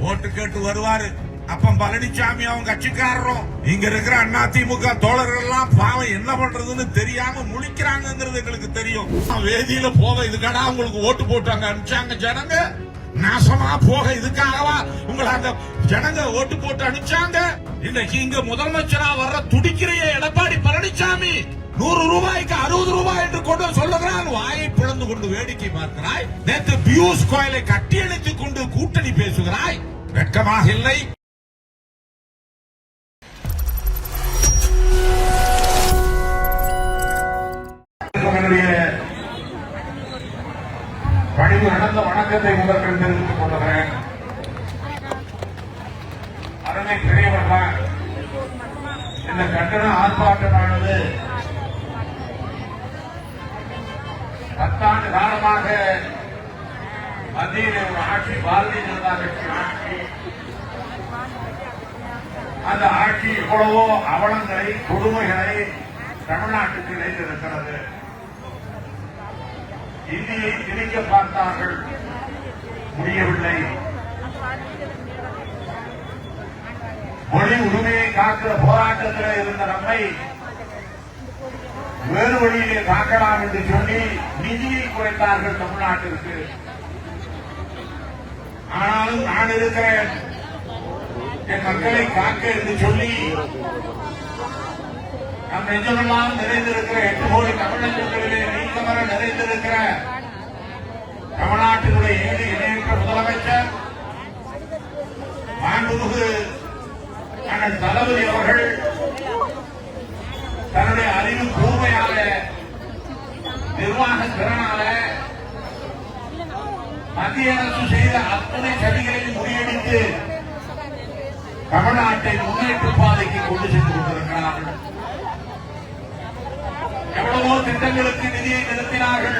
ஓட்டு கேட்டு வருவாரு. அப்ப பழனிசாமி அவங்க கட்சிக்காரரும் இங்க இருக்கிற அதிமுக தோழர்கள் எல்லாம் பாவம் என்ன பண்றதுன்னு தெரியாம முழிக்கிறாங்கிறது எங்களுக்கு தெரியும். வேதியில போக இதுக்காக உங்களுக்கு ஓட்டு போட்டாங்க அனுப்பிச்சாங்க ஜனங்க. நாசமா போக இதுக்காகவா உங்களை அந்த ஜனங்க ஓட்டு போட்டு அனுப்பிச்சாங்க? இன்னைக்கு இங்க முதலமைச்சரா வர்ற துடிக்கிறைய எடப்பாடி பழனிசாமி 100 ரூபாய்க்கு 60 ரூபாய் என்று கொண்டு சொல்லுகிறான். வாயை பிளந்து கொண்டு வேடிக்கை பார்க்கிறாய். நேற்று பியூஷ் கோயலை கட்டியணைத்துக் கொண்டு கூட்டணி பேசுகிறாய். வெட்கமாக இல்லை? பணிவு நடந்த வணக்கத்தை முதற்கண் தெரிவித்துக் கொள்கிறேன். அருமை பெரியவர்கள், இந்த கண்டன ஆர்ப்பாட்டமானது 10 ஆண்டு காலமாக மத்தியில் ஒரு ஆட்சி, பாரதிய ஜனதா கட்சி ஆட்சி. அந்த ஆட்சி எவ்வளவோ அவலங்களை, கொடுமைகளை தமிழ்நாட்டுக்கு இழைத்திருக்கிறது. இந்தியை திணிக்க பார்த்தார்கள், முடியவில்லை. மொழி உரிமையை காக்கிற போராட்டத்தில் இருந்த நம்மை வேறு வழியிலே காக்கலாம் என்று சொல்லி நிதியை குறைத்தார்கள் தமிழ்நாட்டிற்கு. ஆனாலும் நான் இருக்கிறேன், என் மக்களை காக்க என்று சொல்லி நம் நெஞ்சமெல்லாம் நிறைந்திருக்கிற 8 கோடி தமிழகங்களிலே நீக்கமர நிறைந்திருக்கிற தமிழ்நாட்டினுடைய ஈடு இணையற்ற முதலமைச்சர் மாண்புமிகு அண்ணன் தளபதி அவர்கள் தன்னுடைய அறிவு கூர்மையால, நிர்வாக திறனால மத்திய அரசு செய்த அத்தனை சதிகளையும் முறியடித்து தமிழ்நாட்டை முன்னேற்ற பாதைக்கு கொண்டு சென்று கொண்டிருக்கிறார்கள். எவ்வளவோ திட்டங்களுக்கு நிதியை நிறுத்தினார்கள்.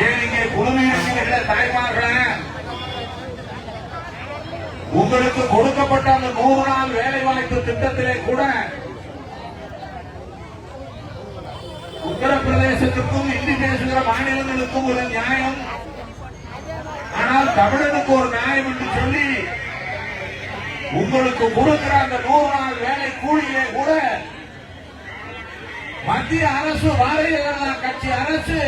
ஏன் இங்கே குழுமையிருக்கிற தாய்மார்களே, உங்களுக்கு கொடுக்கப்பட்ட அந்த 100 நாள் வேலை வாய்ப்பு திட்டத்திலே கூட உத்தரப்பிரதேசத்துக்கும் இந்தி பேசுகிற மாநிலங்களுக்கும் ஒரு நியாயம், ஆனால் தமிழனுக்கு ஒரு நியாயம் என்று சொல்லி உங்களுக்கு கொடுக்கிற அந்த 100 நாள் வேலை கூலியிலே கூட மத்திய அரசு, பாரதிய ஜனதா கட்சி அரசு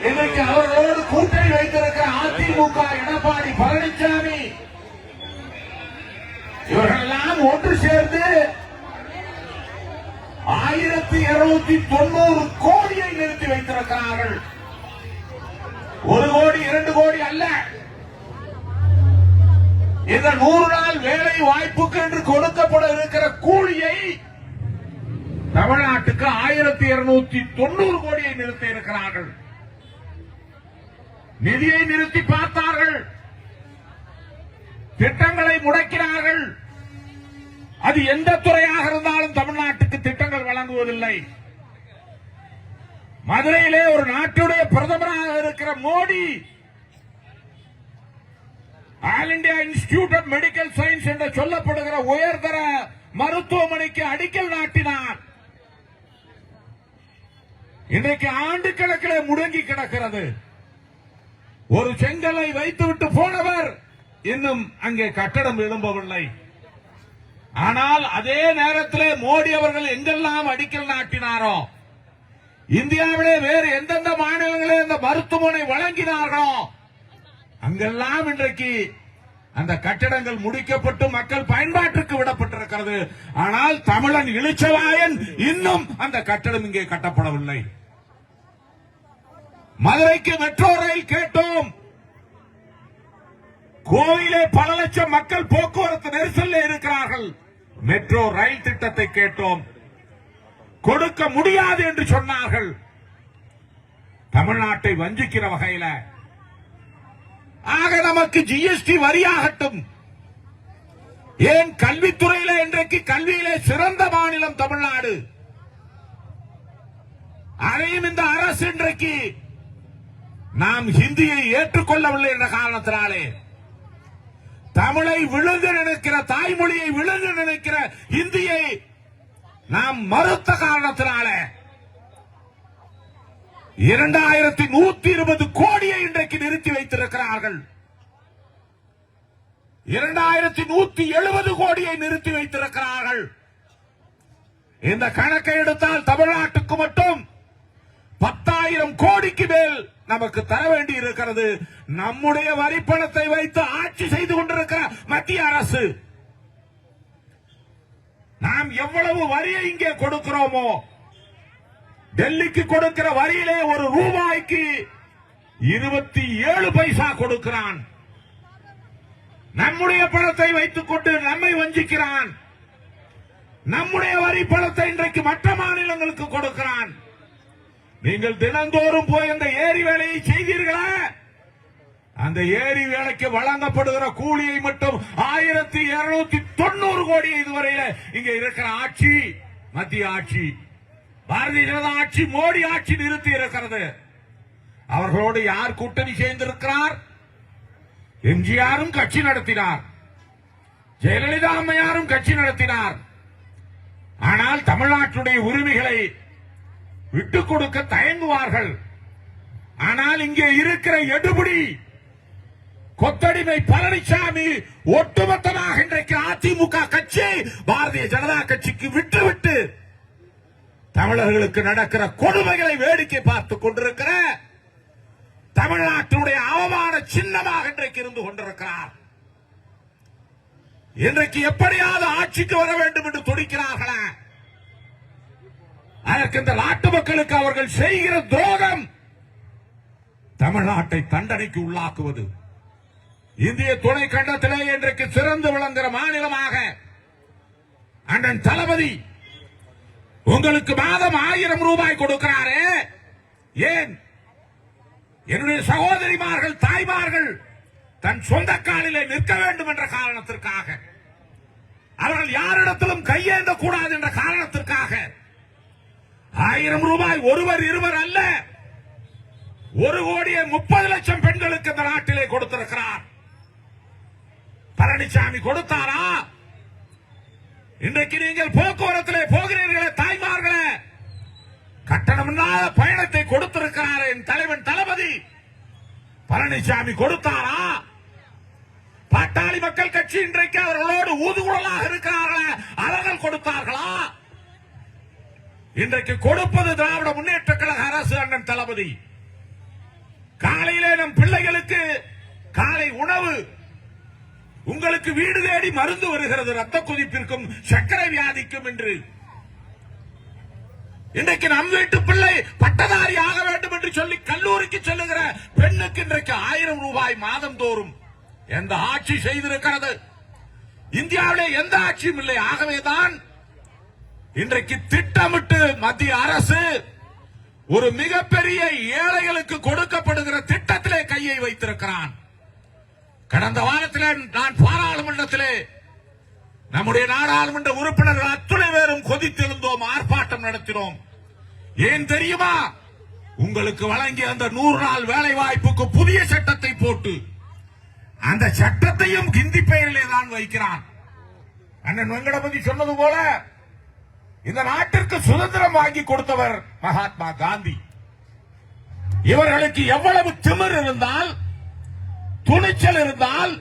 இன்றைக்கு அவர்களோடு கூட்டணி வைத்திருக்கிற அதிமுக, எடப்பாடி பழனிசாமி இவர்களெல்லாம் ஒன்று சேர்ந்து 1290 கோடியை நிறுத்தி வைத்திருக்கிறார்கள். 1 கோடி 2 கோடி அல்ல. இந்த 100 நாள் வேலை வாய்ப்புக்கு என்று கொடுக்கப்பட இருக்கிற கூலியை தமிழ்நாட்டுக்கு 1290 கோடியை நிறுத்தி இருக்கிறார்கள். நிதியை நிறுத்தி பார்த்தார்கள், திட்டங்களை முடக்கிறார்கள். அது எந்த துறையாக இருந்தாலும் தமிழ்நாட்டுக்கு திட்டங்கள் வழங்குவதில்லை. மதுரையிலே ஒரு நாட்டுடைய பிரதமராக இருக்கிற Modi All India Institute of Medical Science என்று சொல்லப்படுகிற உயர்தர மருத்துவமனைக்கு அடிக்கல் நாட்டினார். இன்றைக்கு ஆண்டு கணக்கில் முடங்கி கிடக்கிறது. ஒரு செங்கலை வைத்துவிட்டு போனவர் இன்னும் அங்கே கட்டடம் எழும்பவில்லை. ஆனால் அதே நேரத்தில் மோடி அவர்கள் எங்கெல்லாம் அடிக்கல் நாட்டினாரோ, இந்தியாவிலே வேறு எந்தெந்த மாநிலங்களே இந்த மருத்துவமனை வழங்கினார்களோ அங்கெல்லாம் இன்றைக்கு அந்த கட்டடங்கள் முடிக்கப்பட்டு மக்கள் பயன்பாட்டிற்கு விடப்பட்டிருக்கிறது. ஆனால் தமிழன் இளிச்சவாயன் இன்னும் அந்த கட்டடம் இங்கே கட்டப்படவில்லை. மதுரைக்கு மெட்ரோ ரயில் கேட்டோம். கோவிலே பல லட்சம் மக்கள் போக்குவரத்து நெரிசலில் இருக்கிறார்கள். மெட்ரோ ரயில் திட்டத்தை கேட்டோம், கொடுக்க முடியாது என்று சொன்னார்கள். தமிழ்நாட்டை வஞ்சிக்கிற வகையில் ஆக நமக்கு ஜிஎஸ்டி வரியாகட்டும். ஏன் கல்வித்துறையில இன்றைக்கு கல்வியிலே சிறந்த மாநிலம் தமிழ்நாடு. அதையும் இந்த அரசு இன்றைக்கு நாம் ஹிந்தியை ஏற்றுக்கொள்ளவில்லை என்ற காரணத்தினாலே, தமிழை விழுங்க நினைக்கிற, தாய்மொழியை விழுங்க நினைக்கிற இந்தியை நாம் மறுத்த காரணத்தினால 2120 கோடியை இன்றைக்கு நிறுத்தி வைத்திருக்கிறார்கள். 2170 கோடியை நிறுத்தி வைத்திருக்கிறார்கள். இந்த கணக்கை எடுத்தால் தமிழ்நாட்டுக்கு மட்டும் 10,000 கோடிக்கு மேல் நமக்கு தர வேண்டி இருக்கிறது. நம்முடைய வரிப்பணத்தை வைத்து ஆட்சி செய்து கொண்டிருக்கிற மத்திய அரசு நாம் எவ்வளவு வரியை இங்கே கொடுக்கிறோமோ, டெல்லிக்கு கொடுக்கிற வரியிலே ஒரு ரூபாய்க்கு 27 பைசா கொடுக்கிறான். நம்முடைய பணத்தை வைத்துக் கொண்டு நம்மை வஞ்சிக்கிறான். நம்முடைய வரி பணத்தை இன்றைக்கு மற்ற மாநிலங்களுக்கு கொடுக்கிறான். நீங்கள் தினந்தோறும் போய் அந்த ஏரி வேலையை செய்தீர்களா? அந்த ஏரி வேலைக்கு வழங்கப்படுகிற கூலியை மட்டும் 1290 கோடி இதுவரையில இங்க இருக்கிற ஆட்சி, மத்திய ஆட்சி, பாரதிய ஜனதா ஆட்சி, மோடி ஆட்சி நிறுத்தி இருக்கிறது. அவர்களோடு யார் கூட்டணி சேர்ந்திருக்கிறார்? எம்ஜிஆரும் கட்சி நடத்தினார், ஜெயலலிதா அம்மையாரும் கட்சி நடத்தினார். ஆனால் தமிழ்நாட்டுடைய உரிமைகளை விட்டுக் கொடுக்க தயங்குவார்கள். ஆனால் இங்கே இருக்கிற எடுபடி கொத்தடிமை பழனிசாமி ஒட்டுமொத்தமாக இன்றைக்கு அதிமுக கட்சி பாரதிய ஜனதா கட்சிக்கு விட்டுவிட்டு தமிழர்களுக்கு நடக்கிற கொடுமைகளை வேடிக்கை பார்த்துக் கொண்டிருக்கிற தமிழ்நாட்டினுடைய அவமான சின்னமாக இன்றைக்கு இருந்து கொண்டிருக்கிறார். இன்றைக்கு எப்படியாவது ஆட்சிக்கு வர வேண்டும் என்று துடிக்கிறார்களா? அதற்கு இந்த நாட்டு மக்களுக்கு அவர்கள் செய்கிற துரோகம் தமிழ்நாட்டை தண்டனைக்கு உள்ளாக்குவது. இந்திய துணை கண்டத்திலே இன்றைக்கு சிறந்து விளங்குகிற மாநிலமாக அண்ணன் தளபதி உங்களுக்கு மாதம் 1000 ரூபாய் கொடுக்கிறாரே, ஏன்? என்னுடைய சகோதரிமார்கள், தாய்மார்கள் தன் சொந்த காலிலே நிற்க வேண்டும் என்ற காரணத்திற்காக, அவர்கள் யாரிடத்திலும் கையேந்த கூடாது என்ற காரணத்திற்காக 1000 ரூபாய் ஒருவர் இருவர் அல்ல, 1,30,00,000 பெண்களுக்கு இந்த நாட்டிலே கொடுத்திருக்கிறார். பழனிசாமி கொடுத்தாரா? இன்றைக்கு நீங்கள் போக்குவரத்திலே போகிறீர்களே தாய்மார்களே, கட்டணமில்லாத பயணத்தை கொடுத்திருக்கிறார் என் தலைவன் தளபதி. பழனிசாமி கொடுத்தாரா? பாட்டாளி மக்கள் கட்சி இன்றைக்கு அவர்களோடு ஊதுகுழலாக இருக்கிறார்களே, அவர்கள் கொடுத்தார்களா? இன்றைக்கு கொடுப்பது திராவிட முன்னேற்ற கழக அரசு, அண்ணன் தளபதி. காலையிலே நம் பிள்ளைகளுக்கு காலை உணவு, உங்களுக்கு வீடு தேடி மருந்து வருகிறது, ரத்த கொதிப்பிற்கும் சர்க்கரை வியாதிக்கும் என்று. இன்றைக்கு நம் வீட்டு பிள்ளை பட்டதாரி ஆக வேண்டும் என்று சொல்லி கல்லூரிக்கு செல்லுகிற பெண்ணுக்கு இன்றைக்கு 1000 ரூபாய் மாதம் தோறும் எந்த ஆட்சி செய்திருக்கிறது? இந்தியாவிலே எந்த ஆட்சியும் இல்லை. ஆகவேதான் இன்றைக்கு திட்டமிட்டு மத்திய அரசு ஒரு மிகப்பெரிய ஏழைகளுக்கு கொடுக்கப்படுகிற திட்டத்திலே கையை வைத்திருக்கிறான். கடந்த வாரத்திலே நான் பாராளுமன்றத்திலே நம்முடைய நாடாளுமன்ற உறுப்பினர்கள் அத்துணை பேரும் கொதித்தெழுந்தோம், ஆர்ப்பாட்டம் நடத்தினோம். ஏன் தெரியுமா? உங்களுக்கு வழங்கிய அந்த 100 நாள் வேலை வாய்ப்புக்கு புதிய சட்டத்தை போட்டு அந்த சட்டத்தையும் ஹிந்தி பெயரிலே தான் வைக்கிறான். அண்ணன் வெங்கடபதி சொன்னது போல இந்த நாட்டிற்கு சுதந்திரம் வாங்கி கொடுத்தவர் மகாத்மா காந்தி. இவர்களுக்கு எவ்வளவு திமிர் இருந்தால், துணிச்சல் இருந்தால்,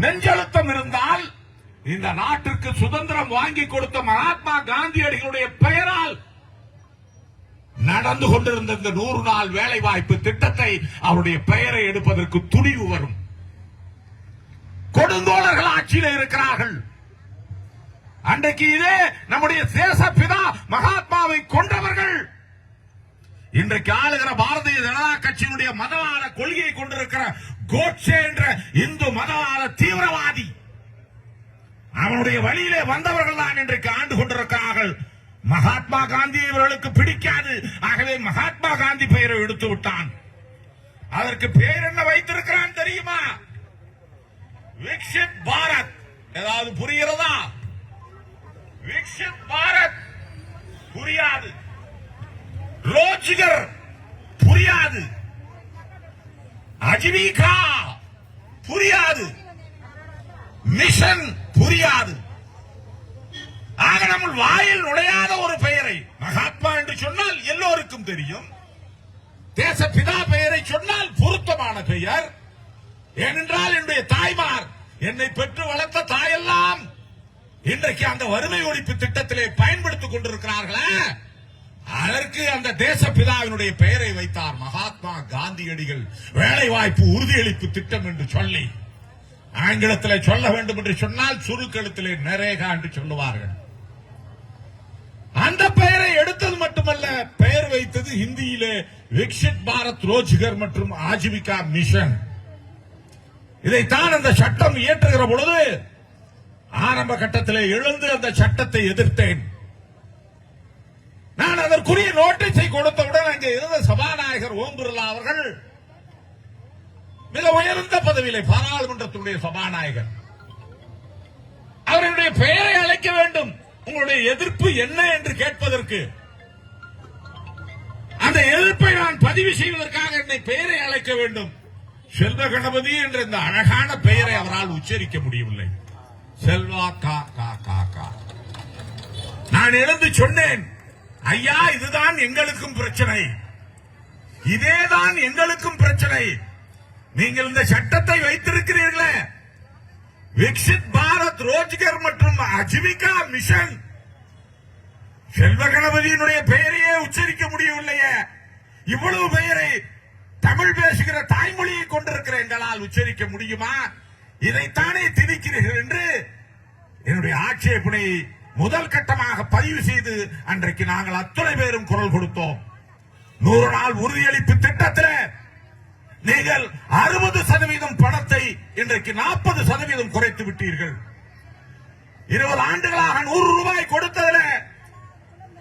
நெஞ்சழுத்தம் இருந்தால் இந்த நாட்டிற்கு சுதந்திரம் வாங்கி கொடுத்த மகாத்மா காந்தியடிகளுடைய பெயரால் நடந்து கொண்டிருந்த இந்த 100 நாள் வேலை வாய்ப்பு திட்டத்தை அவருடைய பெயரை எடுப்பதற்கு துணிவு வரும். கொடுங்கோலர்கள் ஆட்சியில் இருக்கிறார்கள். அன்றைக்கு இதே நம்முடைய தேசப்பிதா மகாத்மாவை கொன்றவர்கள் இன்றைக்கு ஆளுகிற பாரதிய ஜனதா கட்சியினுடைய மதவாத கொள்கையை கொண்டிருக்கிற கோட்சே என்ற இந்து மதவாத தீவிரவாதி, அவனுடைய வழியிலே வந்தவர்கள் தான் இன்றைக்கு ஆண்டு கொண்டிருக்கிறார்கள். மகாத்மா காந்தி இவர்களுக்கு பிடிக்காது. ஆகவே மகாத்மா காந்தி பெயரை எடுத்து விட்டான். அதற்கு பெயர் என்ன வைத்திருக்கிறான் தெரியுமா? விக்ஷித் பாரத். ஏதாவது புரிகிறதா? விக்ஷித் பாரத் புரியாது, ரோஜ்கர் புரியாது, அஜீவிகா புரியாது, மிஷன் புரியாது. ஆக நம்ம வாயில் நுழையாத ஒரு பெயரை மகாத்மா என்று சொன்னால் எல்லோருக்கும் தெரியும். தேசப்பிதா பெயரை சொன்னால் பொருத்தமான பெயர். ஏனென்றால் என்னுடைய தாய்மார் என்னை பெற்று வளர்த்த தாயெல்லாம் இன்றைக்கு அந்த வறுமை ஒழிப்பு திட்டத்திலே பயன்படுத்திக் கொண்டிருக்கிறார்களே, அதற்கு அந்த தேசப்பிதாவினுடைய பெயரை வைத்தார் மகாத்மா காந்தியடிகள். வேலை வாய்ப்பு உறுதியளிப்பு திட்டம் என்று சொல்லி, ஆங்கிலத்தில் சொல்ல வேண்டும் என்று சொன்னால் சுருக்கெழுத்திலே நரேகா என்று சொல்லுவார்கள். அந்த பெயரை எடுத்தது மட்டுமல்ல, பெயர் வைத்தது ஹிந்தியிலே விக்ஷித் பாரத் ரோஜ்கர் மற்றும் ஆஜீவிகா மிஷன். இதைத்தான் அந்த சட்டம் இயற்றுகிற பொழுது ஆரம்ப கட்டத்திலே எழுந்து அந்த சட்டத்தை எதிர்த்தேன். நான் அதற்குரிய நோட்டீஸை கொடுத்தவுடன் அங்கே இருந்த சபாநாயகர் ஓம் பிர்லா அவர்கள், மிக உயர்ந்த பதவியிலே பாராளுமன்றத்தினுடைய சபாநாயகர், அவர்களுடைய பெயரை அழைக்க வேண்டும், உங்களுடைய எதிர்ப்பு என்ன என்று கேட்பதற்கு, அந்த எதிர்ப்பை நான் பதிவு செய்வதற்காக என்னை பெயரை அழைக்க வேண்டும். செல்வ கணபதி என்ற இந்த அழகான பெயரை அவரால் உச்சரிக்க முடியவில்லை. செல்வா கா கா கா கா. நான் எழுந்து சொன்னேன், ஐயா இதுதான் எங்களுக்கும் பிரச்சனை, இதேதான் எங்களுக்கும் பிரச்சனை. நீங்கள் இந்த சட்டத்தை வைத்திருக்கிறீர்களே, விக்ஷித் பாரத் ரோஜ்கர் மற்றும் ஆஜீவிகா மிஷன், செல்வ கணபதியினுடைய பெயரையே உச்சரிக்க முடியவில்லையே, இவ்வளவு பெயரை தமிழ் பேசுகிற தாய்மொழியை கொண்டிருக்கிற எங்களால் உச்சரிக்க முடியுமா? இதைத்தானே திணிக்கிறீர்கள் என்று என்னுடைய ஆட்சேபனை முதல் கட்டமாக பதிவு செய்து அன்றைக்கு நாங்கள் அத்தனை பேரும் குரல் கொடுத்தோம். 100 நாள் உறுதியளிப்பு திட்டத்தில் நீங்கள் 60% பணத்தை இன்றைக்கு 40% குறைத்து விட்டீர்கள். 20 ஆண்டுகளாக 100 ரூபாய் கொடுத்ததில்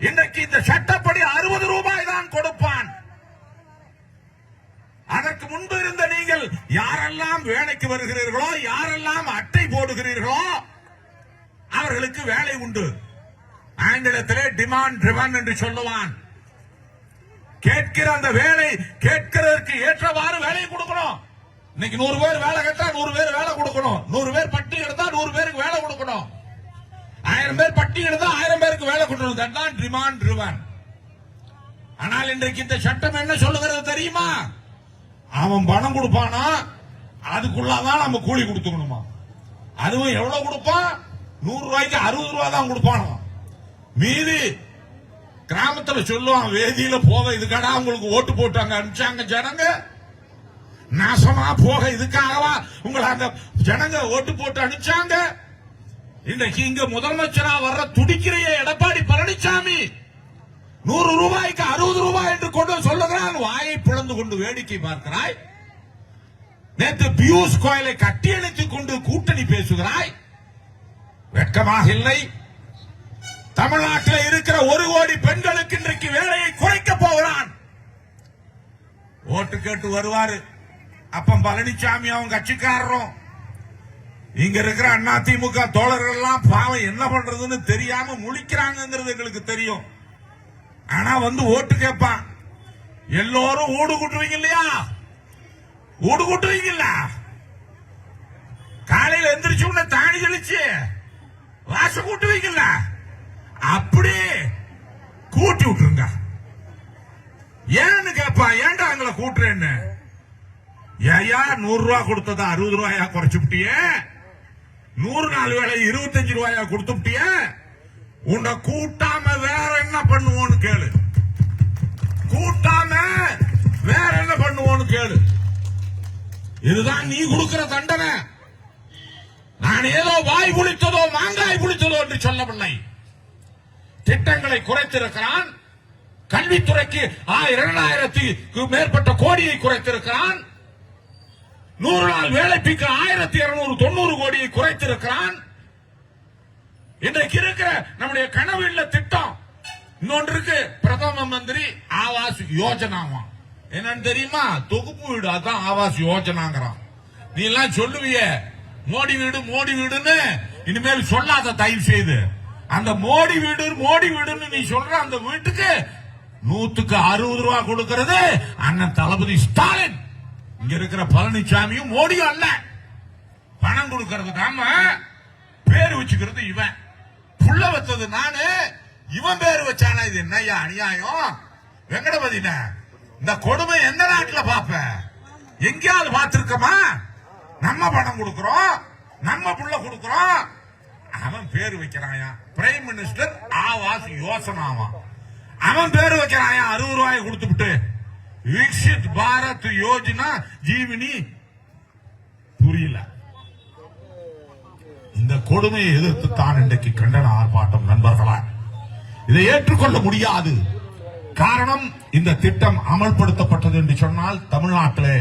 இன்றைக்கு இந்த சட்டப்படி 60 ரூபாய் தான் கொடுப்பான். அதற்கு முன்பு இருந்த நீங்கள் யாரெல்லாம் வேலைக்கு வருகிறீர்களோ, யாரெல்லாம் அட்டை போடுகிறீர்களோ அவர்களுக்கு வேலை உண்டு. ஆங்கிலத்திலே டிமாண்ட் ட்ரிவன் என்று சொல்லுவான். கேட்கிற அந்த வேலை கேட்கிறதற்கு ஏற்றவாறு வேலையை கொடுக்கணும். இன்னைக்கு 100 பேர் வேலை கேட்டா 100 பேர் வேலை கொடுக்கணும். 100 பேர் பட்டி எடுத்தா 100 பேருக்கு வேலை கொடுக்கணும். 1000 பேர் பட்டி எடுத்தா 1000 பேருக்கு வேலை கொடுக்கணும். அதுதான் டிமாண்ட் ட்ரிவன். ஆனால் இன்றைக்கு இந்த சட்டம் என்ன சொல்லுகிறது தெரியுமா? அவன் பணம் கொடுப்பானா, அதுக்குள்ளதான் நம்ம கூலி கொடுத்துக்கணுமா. அதுவும் எவ்வளவு கொடுப்பான்? 100 ரூபாய்க்கு 60 ரூபாய் தான் கொடுப்பானோ. மீதி கிராமத்தில் சொல்லுவான், வேதியில போக இதுக்கடா உங்களுக்கு ஓட்டு போட்டாங்க அனுப்பிச்சாங்க ஜனங்க, நாசமா போக இதுக்காகவா உங்களை அந்த ஜனங்க ஓட்டு போட்டு அனுப்பிச்சாங்க. இன்றைக்கு இங்க முதலமைச்சரா வர்ற துடிக்கிறைய எடப்பாடி பழனிசாமி 100 ரூபாய்க்கு 60 ரூபாய் என்று கொண்டு சொல்லுகிறான். வாயை பிளந்து கொண்டு வேடிக்கை பார்க்கிறாய். நேற்று பியூஷ் கோயலை கட்டியணைத்துக் கொண்டு கூட்டணி பேசுகிறாய். வெட்கமாக இல்லை? தமிழ்நாட்டில் இருக்கிற 1 கோடி பெண்களுக்கு இன்றைக்கு வேலையை குறைக்க போகிறான். ஓட்டு கேட்டு வருவாரு அப்ப பழனிசாமி அவங்க கட்சிக்காரரும். இங்க இருக்கிற அதிமுக தோழர்கள் எல்லாம் பாவம் என்ன பண்றதுன்னு தெரியாம முழிக்கிறாங்கிறது எங்களுக்கு தெரியும். ஆனா வந்து ஓட்டு கேட்பான். எல்லோரும் ஊடு கூட்டுவீங்க இல்லையா? ஊடு கூட்டுவீங்கல்ல? காலையில் எந்திரிச்சு உடனே தாணி தெளிச்சு வாச கூட்டுவீங்கல்ல? அப்படி கூட்டி விட்டுருங்க. ஏன்னு கேப்பா, ஏன்டா எங்களை கூட்டுறேன்னு. ஏயா 100 ரூபாய் கொடுத்ததா 60 ரூபாயா குறைச்சு விட்டிய? 100 நாள் வேலை 25 ரூபாயா கொடுத்து விட்டிய? உன்னை கூட்டாம வேற என்ன பண்ணுவோன்னு கேளு. கூட்டாம வேற என்ன பண்ணுவோன்னு கேளு. இதுதான் நீ கொடுக்கிற தண்டனை. நான் ஏதோ வாய் புளித்ததோ மாங்காய் புளித்ததோ என்று சொல்லவில்லை. திட்டங்களை குறைத்திருக்கிறான். கல்வித்துறைக்கு 2000 மேற்பட்ட கோடியை குறைத்திருக்கிறான். 100 நாள் வேலைக்கு 1290 கோடியை குறைத்திருக்கிறான். இன்றைக்கு இருக்கிற நம்முடைய கனவு இல்ல திட்டம் இன்னொன்று இருக்கு, பிரதம மந்திரி ஆவாஸ் யோஜனாவா. என்னன்னு தெரியுமா? தொகுப்பு வீடு, அதான் ஆவாஸ் யோஜனாங்கிறான். நீ எல்லாம் சொல்லுவிய மோடி வீடு மோடி வீடுன்னு, இனிமேல் சொல்லாத தயவு செய்து. அந்த மோடி வீடுன்னு நீ சொல்ற அந்த வீட்டுக்கு 100க்கு 60 ரூபாய் கொடுக்கிறது அண்ணன் தளபதி ஸ்டாலின். இங்க இருக்கிற பழனிசாமியும் மோடியும் அல்ல. பணம் கொடுக்கிறது நாம, பேரு வச்சுக்கிறது இவன். புள்ள வச்சது நானு, இவன் பேரு வச்சானா? இது என்னையா அநியாயம்? வெங்கடபதி இந்த கொடுமை எந்த நாட்டுல பாப்ப? எங்கேயாவது பார்த்திருக்கமா? நம்ம பணம் கொடுக்கிறோம், நம்ம புள்ள கொடுக்கிறோம். அவன் பேரு வைக்கிறாயா பிரைம் மினிஸ்டர் ஆவாஸ் யோசனாவா. அவன் பேரு வைக்கிறாயா 60 ரூபாய் கொடுத்துட்டு விக்ஷித் பாரத் யோஜனா ஜீவினி. புரியல. இந்த கொடுமையை எதிர்த்து தான் இன்றைக்கு கண்டன ஆர்ப்பாட்டம். நண்பர்களா, இதை ஏற்றுக்கொள்ள முடியாது. காரணம், இந்த திட்டம் அமல்படுத்தப்பட்டது என்று சொன்னால் தமிழ்நாட்டிலே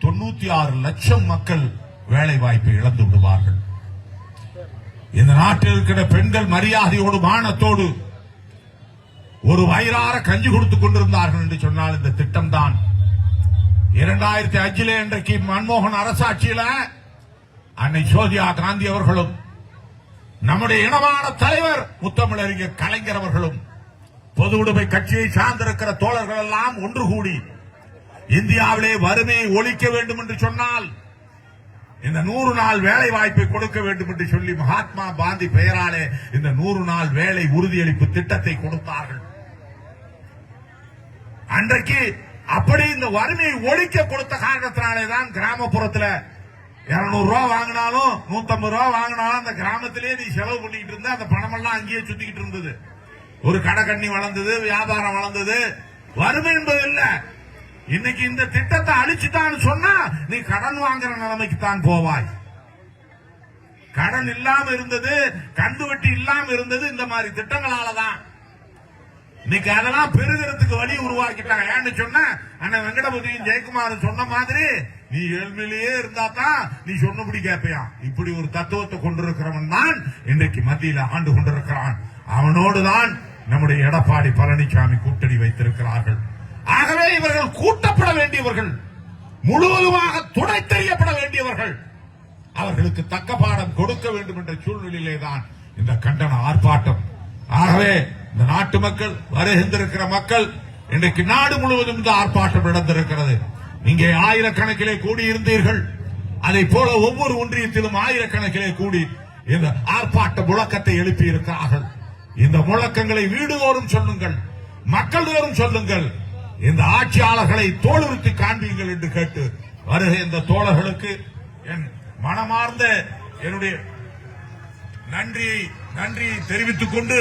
96 லட்சம் மக்கள் வேலை வாய்ப்பை இழந்து விடுவார்கள். இந்த நாட்டில் இருக்கிற பெண்கள் மரியாதையோடு மானத்தோடு ஒரு வயிறார கஞ்சி கொடுத்துக் கொண்டிருந்தார்கள் என்று சொன்னால் இந்த திட்டம் தான். 2005 இன்றைக்கு மன்மோகன் அரசாட்சியில அன்னை சோனியா காந்தி அவர்களும் நம்முடைய இனமான தலைவர் முத்தமிழறிஞர் கலைஞர் அவர்களும் பொது உடைமை கட்சியை சார்ந்திருக்கிற தோழர்கள் எல்லாம் ஒன்று கூடி இந்தியாவிலே வறுமையை ஒழிக்க வேண்டும் என்று சொன்னால் இந்த 100 நாள் வேலை வாய்ப்பை கொடுக்க வேண்டும் என்று சொல்லி மகாத்மா காந்தி பெயராலே இந்த 100 நாள் வேலை உறுதியளிப்பு திட்டத்தை கொடுத்தார்கள். அன்றைக்கு அப்படி இந்த வறுமையை ஒழிக்க கொடுத்த காரணத்தினாலேதான் கிராமப்புறத்தில் 200 ரூபாய் வாங்கினாலும் 150 ரூபாய் வாங்கினாலும் அந்த கிராமத்திலேயே நீ செலவு பண்ணிட்டு இருந்த அந்த பணமெல்லாம் அங்கேயே சுத்திக்கிட்டு இருந்தது. ஒரு கடைக்கண்ணி வளர்ந்தது, வியாபாரம் வளர்ந்தது. வறுமை என்பது இல்ல. இன்னைக்கு இந்த திட்டத்தை அழிச்சுட்டான்னு சொன்னா நீ கடன் வாங்குற நிலைமைக்கு தான் போவாய். கடன் இல்லாம இருந்தது, கந்து வட்டி இல்லாம இருந்தது இந்த மாதிரி திட்டங்களாலதான். இன்னைக்கு அதெல்லாம் பெருகிறதுக்கு வழி உருவாக்கிட்டாங்க. ஏன்னு சொன்னா அண்ணன் வெங்கடபதியும் ஜெயக்குமாரும் சொன்ன மாதிரி நீ ஏழ்மையிலேயே இருந்தா தான் நீ சொன்னபடி கேட்பியா. இப்படி ஒரு தத்துவத்தை கொண்டிருக்கிறவன் தான் இன்றைக்கு மத்தியில் ஆண்டு கொண்டிருக்கிறான். அவனோடுதான் நம்முடைய எடப்பாடி பழனிசாமி கூட்டணி வைத்திருக்கிறார்கள். ஆகவே இவர்கள் கூட்டப்பட வேண்டியவர்கள், முழுவதுமாக துணை தெரியப்பட வேண்டியவர்கள். அவர்களுக்கு தக்க பாடம் கொடுக்க வேண்டும் என்ற சூழ்நிலையிலே தான் இந்த கண்டன ஆர்ப்பாட்டம். ஆகவே இந்த நாட்டு மக்கள், வருகின்றிருக்கிற மக்கள், இன்றைக்கு நாடு முழுவதும் இந்த ஆர்ப்பாட்டம் நடந்திருக்கிறது. இங்கே ஆயிரக்கணக்கிலே கூடியிருந்தீர்கள். அதை போல ஒவ்வொரு ஒன்றியத்திலும் ஆயிரக்கணக்கிலே கூடி இந்த ஆர்ப்பாட்ட முழக்கத்தை எழுப்பி இருக்கிறார்கள். இந்த முழக்கங்களை வீடுதோறும் சொல்லுங்கள், மக்கள் தோறும் சொல்லுங்கள். இந்த ஆட்சியாளர்களை தோலுறுத்தி காண்பீங்கள் என்று கேட்டு வருகிற இந்த தோழர்களுக்கு என் மனமார்ந்த என்னுடைய நன்றியை தெரிவித்துக் கொண்டு